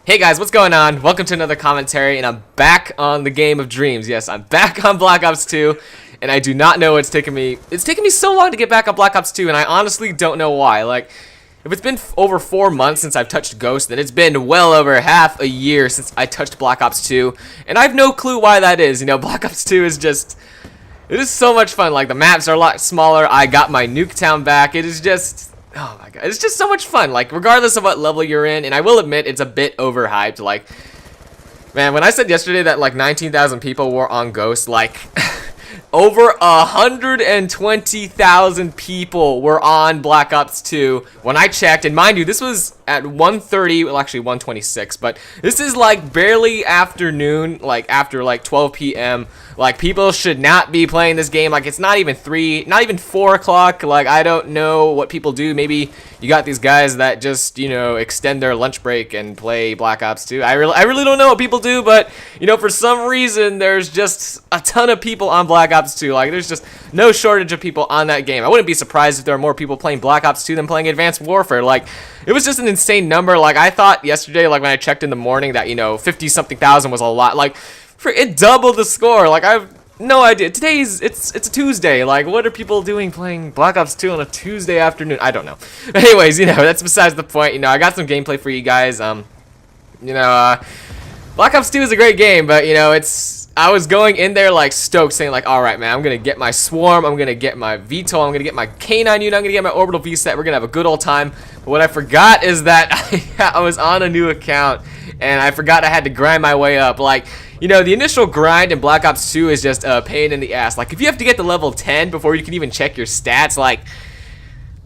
Hey guys, what's going on? Welcome to another commentary, and I'm back on the game of dreams. Yes, I'm back on Black Ops 2, and I do not know what's taken me. It's taken me so long to get back on Black Ops 2, and I honestly don't know why. Like, if it's been over 4 months since I've touched Ghost, then it's been well over half a year since I touched Black Ops 2, and I have no clue why that is. You know, Black Ops 2 is just... It is so much fun. Like, the maps are a lot smaller. I got my Nuketown back. It is just... Oh my god, it's just so much fun, like, regardless of what level you're in, and I will admit, it's a bit overhyped. Like, man, when I said yesterday that, like, 19,000 people were on Ghost, like, over 120,000 people were on Black Ops 2 when I checked, and mind you, this was at 1:30, well, actually 1:26, but this is, like, barely afternoon, like, after, like, 12 p.m., like, people should not be playing this game. Like, it's not even 4 o'clock. Like, I don't know what people do. Maybe you got these guys that just, you know, extend their lunch break and play Black Ops 2. I really don't know what people do, but, you know, for some reason, there's just a ton of people on Black Ops 2. Like, there's just no shortage of people on that game. I wouldn't be surprised if there are more people playing Black Ops 2 than playing Advanced Warfare. Like, it was just an insane number. Like, I thought yesterday, like, when I checked in the morning that, you know, 50-something thousand was a lot. Like, it doubled the score. Like, I've no idea. It's a Tuesday. Like, what are people doing playing Black Ops 2 on a Tuesday afternoon? I don't know. Anyways, you know, that's besides the point. You know, I got some gameplay for you guys. You know, Black Ops 2 is a great game, but, you know, I was going in there, like, stoked, saying, like, alright, man, I'm gonna get my Swarm, I'm gonna get my VTOL, I'm gonna get my K9 unit, I'm gonna get my Orbital VSAT, we're gonna have a good old time. But what I forgot is that I was on a new account, and I forgot I had to grind my way up. Like, you know, the initial grind in Black Ops 2 is just a pain in the ass. Like, if you have to get to level 10 before you can even check your stats, like,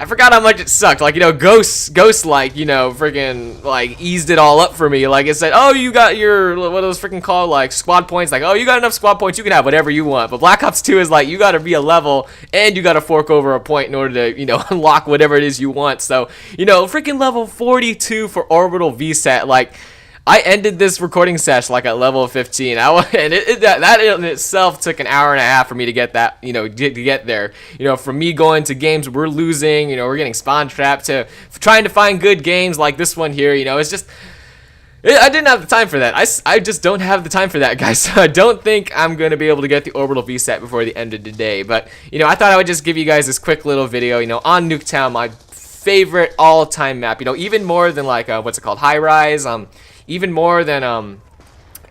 I forgot how much it sucked. Like, you know, Ghost, like, you know, freaking, like, eased it all up for me. Like, it said, oh, you got your, what are those freaking called, like, squad points. Like, oh, you got enough squad points, you can have whatever you want. But Black Ops 2 is like, you gotta be a level, and you gotta fork over a point in order to, you know, unlock whatever it is you want. So, you know, freaking level 42 for Orbital VSAT, like, I ended this recording session like at level 15. And that in itself took an hour and a half for me to get that, you know, to get there. You know, from me going to games we're losing, you know, we're getting spawn trapped, to trying to find good games like this one here. You know, it's just, I didn't have the time for that. I just don't have the time for that, guys. So I don't think I'm going to be able to get the Orbital VSAT before the end of the day. But, you know, I thought I would just give you guys this quick little video, you know, on Nuketown, my favorite all-time map. You know, even more than, like, what's it called, High Rise, even more than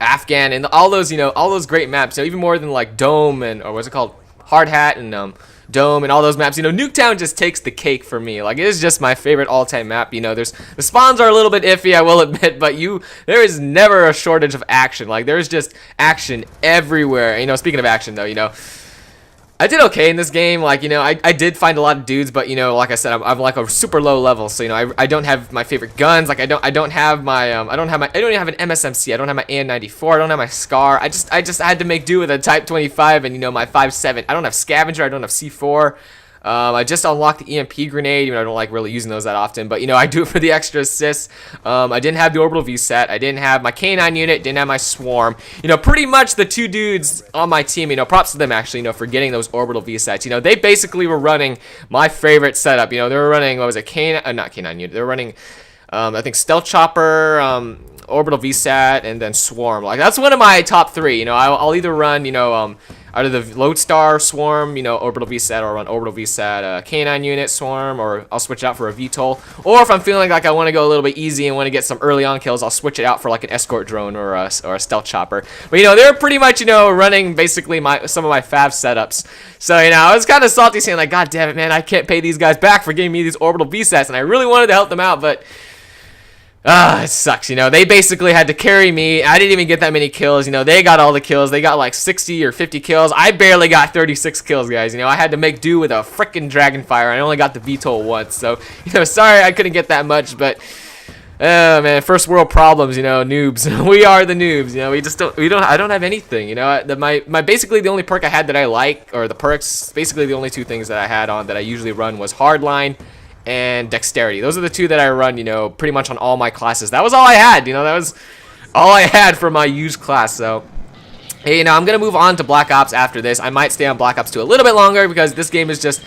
Afghan, and all those, you know, all those great maps. You know, even more than, like, Dome, and, or what's it called, Hard Hat, and Dome, and all those maps. You know, Nuketown just takes the cake for me. Like, it is just my favorite all-time map. You know, the spawns are a little bit iffy, I will admit, but there is never a shortage of action. Like, there's just action everywhere. You know, speaking of action, though, you know, I did okay in this game. Like, you know, I did find a lot of dudes, but, you know, like I said, I'm like a super low level, so, you know, I don't have my favorite guns. Like, I don't have my I don't even have an MSMC. I don't have my AN-94. I don't have my SCAR. I just had to make do with a Type 25 and, you know, my 5.7. I don't have Scavenger. I don't have C4. I just unlocked the EMP grenade, even though I don't like really using those that often, but, you know, I do it for the extra assists. I didn't have the Orbital VSAT. I didn't have my K9 unit, didn't have my Swarm. You know, pretty much the two dudes on my team, you know, props to them, actually, you know, for getting those Orbital VSATs. You know, they basically were running my favorite setup. You know, they were running, what was it, not K9 unit, they were running, I think, Stealth Chopper, Orbital VSAT, and then Swarm. Like, that's one of my top three. You know, I'll either run, you know, out of the Lodestar, Swarm, you know, Orbital VSAT, or run Orbital VSAT, K9 unit, Swarm, or I'll switch it out for a VTOL. Or if I'm feeling like I want to go a little bit easy and want to get some early on kills, I'll switch it out for like an escort drone or a Stealth Chopper. But, you know, they're pretty much, you know, running basically some of my fav setups. So, you know, I was kind of salty saying, like, God damn it, man, I can't pay these guys back for giving me these Orbital VSATs, and I really wanted to help them out, but it sucks. You know, they basically had to carry me. I didn't even get that many kills. You know, they got all the kills. They got like 60 or 50 kills. I barely got 36 kills, guys. You know, I had to make do with a freaking Dragonfire. I only got the VTOL once. So, you know, sorry I couldn't get that much, but oh man, first world problems, you know, noobs. We are the noobs. You know, I don't have anything. You know, my basically the only perk I had that I like, or the perks, basically the only two things that I had on that I usually run was Hardline and Dexterity. Those are the two that I run, you know, pretty much on all my classes. That was all I had, you know, that was all I had for my used class. So, hey, you know, I'm gonna move on to Black Ops after this. I might stay on Black Ops 2 a little bit longer because this game is just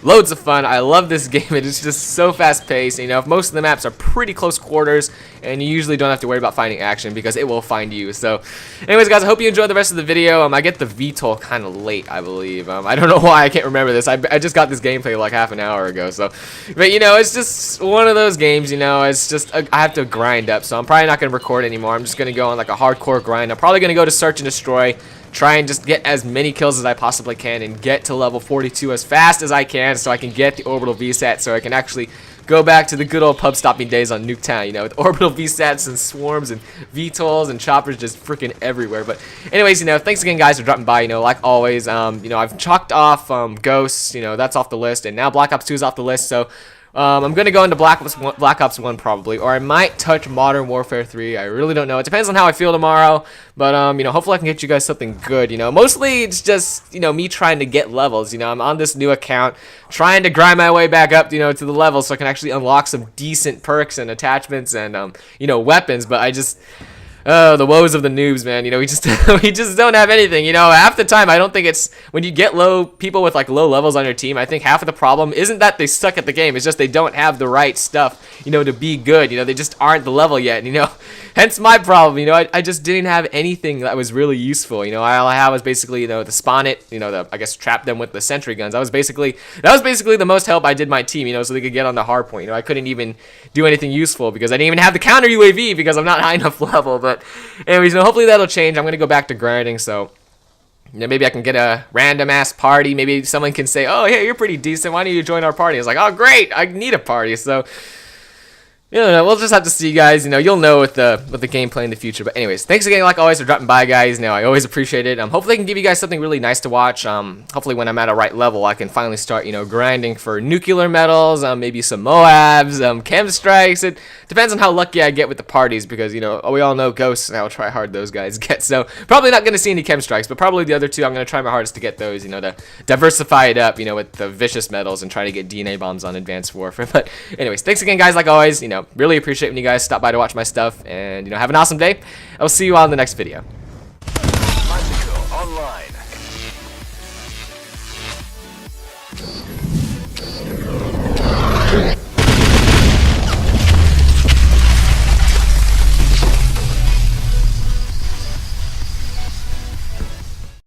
loads of fun. I love this game. It's just so fast paced. You know, most of the maps are pretty close quarters, and you usually don't have to worry about finding action because it will find you. So anyways, guys, I hope you enjoyed the rest of the video. I get the VTOL kind of late, I believe. I don't know why, I can't remember this. I just got this gameplay like half an hour ago. So, but you know, it's just one of those games. You know, it's just I have to grind up. So I'm probably not gonna record anymore. I'm just gonna go on like a hardcore grind. I'm probably gonna go to search and destroy. Try and just get as many kills as I possibly can and get to level 42 as fast as I can so I can get the orbital VSAT so I can actually go back to the good old pub stopping days on Nuketown, you know, with orbital VSATs and swarms and VTOLs and choppers just freaking everywhere. But anyways, you know, thanks again, guys, for dropping by. You know, like always, you know, I've chalked off Ghosts, you know, that's off the list, and now Black Ops 2 is off the list, so I'm going to go into Black Ops 1 probably, or I might touch Modern Warfare 3. I really don't know. It depends on how I feel tomorrow, but, you know, hopefully I can get you guys something good, you know. Mostly it's just, you know, me trying to get levels, you know. I'm on this new account, trying to grind my way back up, you know, to the level so I can actually unlock some decent perks and attachments and, you know, weapons, but I just... Oh, the woes of the noobs, man. You know, we just we just don't have anything. You know, half the time I don't think it's when you get people with like low levels on your team. I think half of the problem isn't that they suck at the game. It's just they don't have the right stuff, you know, to be good. You know, they just aren't the level yet. You know, hence my problem. You know, I just didn't have anything that was really useful. You know, all I had was basically, you know, the spawn it. You know, I guess trap them with the sentry guns. That was basically the most help I did my team. You know, so they could get on the hard point. You know, I couldn't even do anything useful because I didn't even have the counter UAV because I'm not high enough level. But anyways, you know, hopefully that'll change. I'm gonna go back to grinding, so you know, maybe I can get a random ass party. Maybe someone can say, "Oh, hey, you're pretty decent. Why don't you join our party?" I was like, "Oh, great! I need a party." So you know, we'll just have to see, guys. You know, you'll know with the gameplay in the future. But anyways, thanks again, like always, for dropping by, guys. You know, I always appreciate it. Hopefully I can give you guys something really nice to watch. Hopefully when I'm at a right level, I can finally start, you know, grinding for nuclear medals, maybe some Moabs, chem strikes. It depends on how lucky I get with the parties because, you know, we all know Ghosts and how try hard those guys get. So probably not going to see any chem strikes, but probably the other two, I'm going to try my hardest to get those, you know, to diversify it up, you know, with the vicious medals and try to get DNA bombs on Advanced Warfare. But anyways, thanks again, guys, like always. You know, really appreciate when you guys stop by to watch my stuff, and you know, have an awesome day. I'll see you all in the next video.